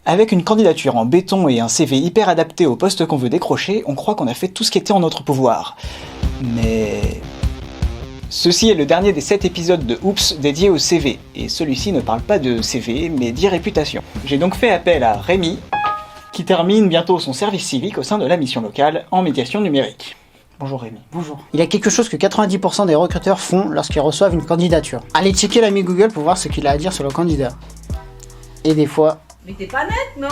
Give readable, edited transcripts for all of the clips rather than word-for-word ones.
Avec une candidature en béton et un CV hyper adapté au poste qu'on veut décrocher, on croit qu'on a fait tout ce qui était en notre pouvoir. Mais... Ceci est le dernier des 7 épisodes de Oops dédiés au CV, et celui-ci ne parle pas de CV, mais d'e-réputation. J'ai donc fait appel à Rémi, qui termine bientôt son service civique au sein de la mission locale en médiation numérique. Bonjour Rémi. Bonjour. Il y a quelque chose que 90% des recruteurs font lorsqu'ils reçoivent une candidature. Allez checker l'ami Google pour voir ce qu'il a à dire sur le candidat. Et des fois... Mais t'es pas net, non?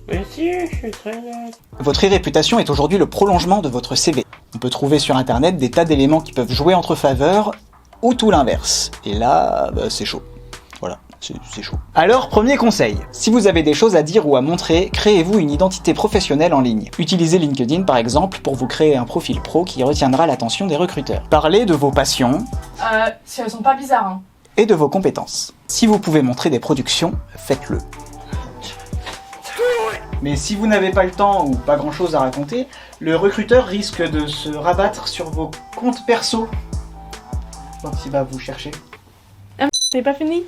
Mais si, je suis très net. Votre e-réputation est aujourd'hui le prolongement de votre CV. On peut trouver sur internet des tas d'éléments qui peuvent jouer entre faveurs, ou tout l'inverse. Et là, c'est chaud. Voilà, c'est chaud. Alors, premier conseil, si vous avez des choses à dire ou à montrer, créez-vous une identité professionnelle en ligne. Utilisez LinkedIn par exemple pour vous créer un profil pro qui retiendra l'attention des recruteurs. Parlez de vos passions. Si elles sont pas bizarres, hein. Et de vos compétences. Si vous pouvez montrer des productions, faites-le. Mais si vous n'avez pas le temps ou pas grand chose à raconter, le recruteur risque de se rabattre sur vos comptes perso quand il va vous chercher. C'est pas fini?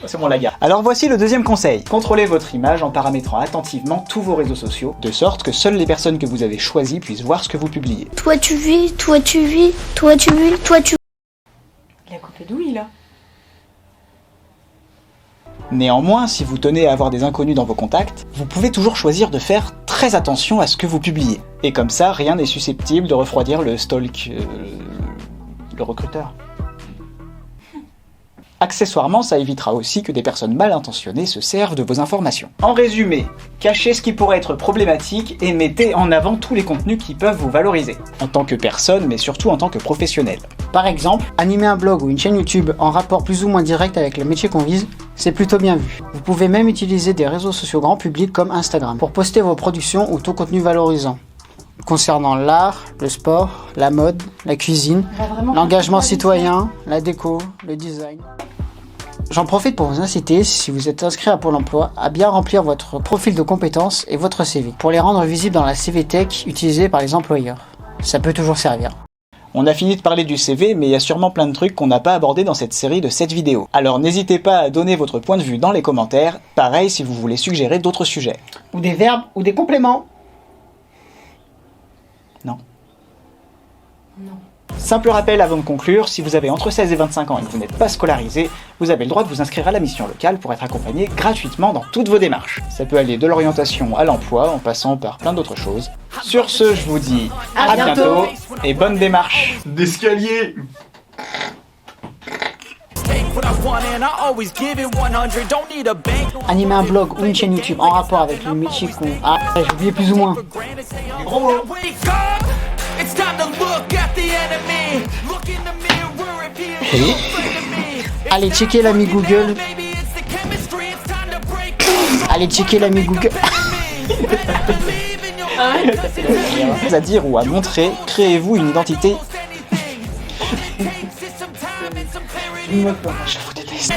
C'est bon la gare. Alors voici le deuxième conseil. Contrôlez votre image en paramétrant attentivement tous vos réseaux sociaux, de sorte que seules les personnes que vous avez choisies puissent voir ce que vous publiez. Toi tu vis, toi tu vis, toi tu vis, toi tu... Il a coupé d'ouïe là. Néanmoins, si vous tenez à avoir des inconnus dans vos contacts, vous pouvez toujours choisir de faire très attention à ce que vous publiez. Et comme ça, rien n'est susceptible de refroidir le stalk... le recruteur. Accessoirement, ça évitera aussi que des personnes mal intentionnées se servent de vos informations. En résumé, cachez ce qui pourrait être problématique et mettez en avant tous les contenus qui peuvent vous valoriser. En tant que personne, mais surtout en tant que professionnel. Par exemple, animer un blog ou une chaîne YouTube en rapport plus ou moins direct avec le métier qu'on vise, c'est plutôt bien vu. Vous pouvez même utiliser des réseaux sociaux grand public comme Instagram pour poster vos productions ou tout contenu valorisant. Concernant l'art, le sport, la mode, la cuisine, l'engagement citoyen, la déco, le design. J'en profite pour vous inciter, si vous êtes inscrit à Pôle emploi, à bien remplir votre profil de compétences et votre CV, pour les rendre visibles dans la CV Tech utilisée par les employeurs. Ça peut toujours servir. On a fini de parler du CV, mais il y a sûrement plein de trucs qu'on n'a pas abordés dans cette série de 7 vidéos. Alors n'hésitez pas à donner votre point de vue dans les commentaires, pareil si vous voulez suggérer d'autres sujets. Ou des verbes, ou des compléments. Non. Non. Simple rappel avant de conclure, si vous avez entre 16 et 25 ans et que vous n'êtes pas scolarisé, vous avez le droit de vous inscrire à la mission locale pour être accompagné gratuitement dans toutes vos démarches. Ça peut aller de l'orientation à l'emploi en passant par plein d'autres choses. Sur ce, je vous dis à bientôt et bonne démarche. D'escalier. Animer un blog ou une chaîne YouTube en rapport avec le métier qu'on... Ah, j'ai oublié plus ou moins. Allez checker l'ami Google. Allez checker l'ami Google. À dire ou à montrer, créez-vous une identité. Je vous déteste.